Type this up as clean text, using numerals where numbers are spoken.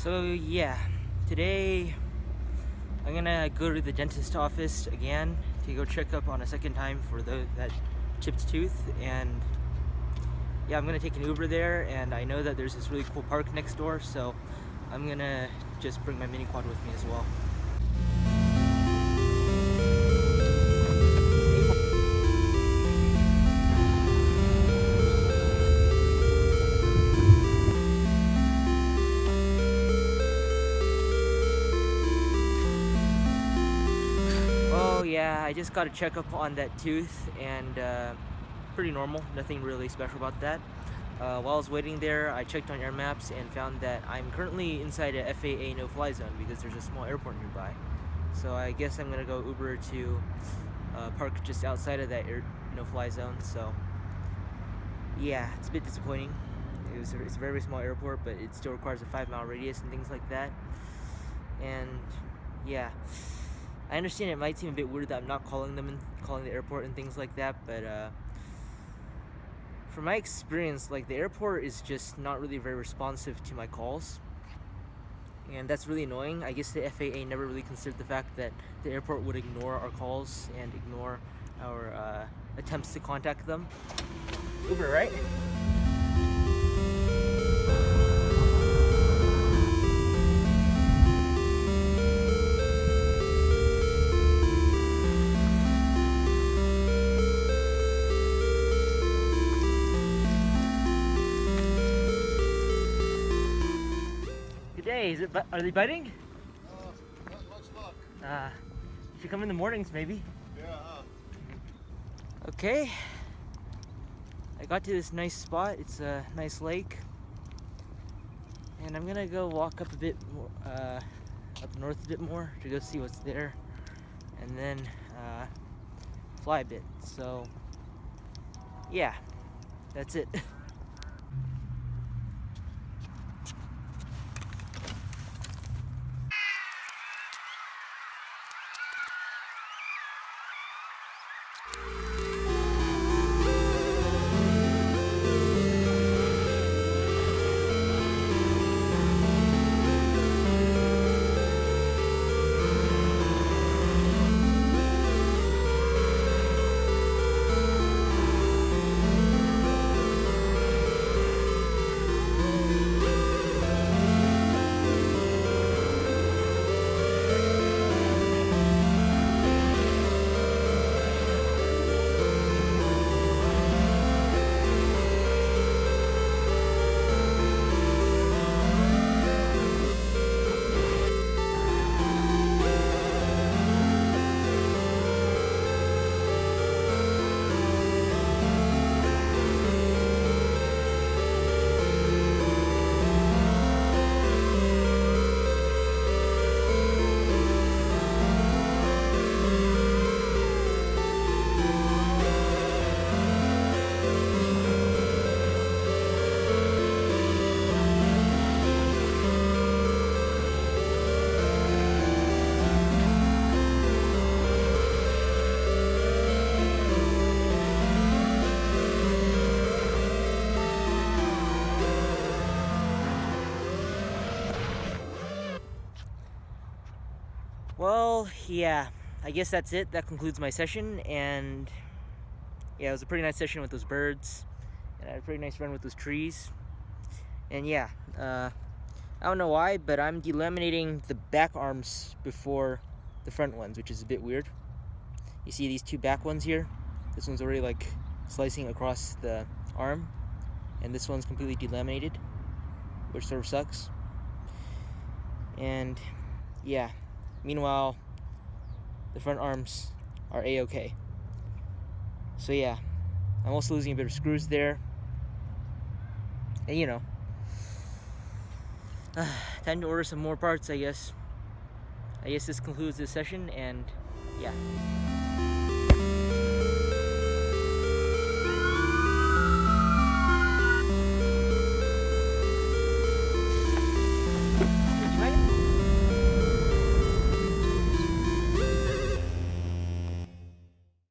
So yeah, today I'm gonna go to the dentist office again to go check up on a second time for that chipped tooth, and yeah, I'm gonna take an Uber there, and I know that there's this really cool park next door, so I'm gonna just bring my mini quad with me as well. Yeah, I just got a checkup on that tooth, and pretty normal, nothing really special about that. While I was waiting there, I checked on air maps and found that I'm currently inside a FAA no-fly zone because there's a small airport nearby. So I guess I'm gonna go Uber to park just outside of that no-fly zone. So yeah, it's a bit disappointing. It's a very small airport, but it still requires a 5-mile radius and things like that. And yeah, I understand it might seem a bit weird that I'm not calling them and calling the airport and things like that, but from my experience, like, the airport is just not really very responsive to my calls, and that's really annoying. I guess the FAA never really considered the fact that the airport would ignore our calls and ignore our attempts to contact them. Uber, right? Is it? Are they biting? Not much luck. Should come in the mornings, maybe. Yeah. Okay. I got to this nice spot. It's a nice lake, and I'm gonna go walk up a bit more, up north a bit more to go see what's there, and then fly a bit. So yeah, that's it. Well, yeah, I guess that's it. That concludes my session, and yeah, it was a pretty nice session with those birds, and I had a pretty nice run with those trees. And yeah, I don't know why, but I'm delaminating the back arms before the front ones, which is a bit weird. You see these two back ones here? This one's already like slicing across the arm, and this one's completely delaminated, which sort of sucks. And yeah, meanwhile, the front arms are a-okay. So yeah, I'm also losing a bit of screws there. And you know, time to order some more parts, I guess. I guess this concludes this session, and yeah.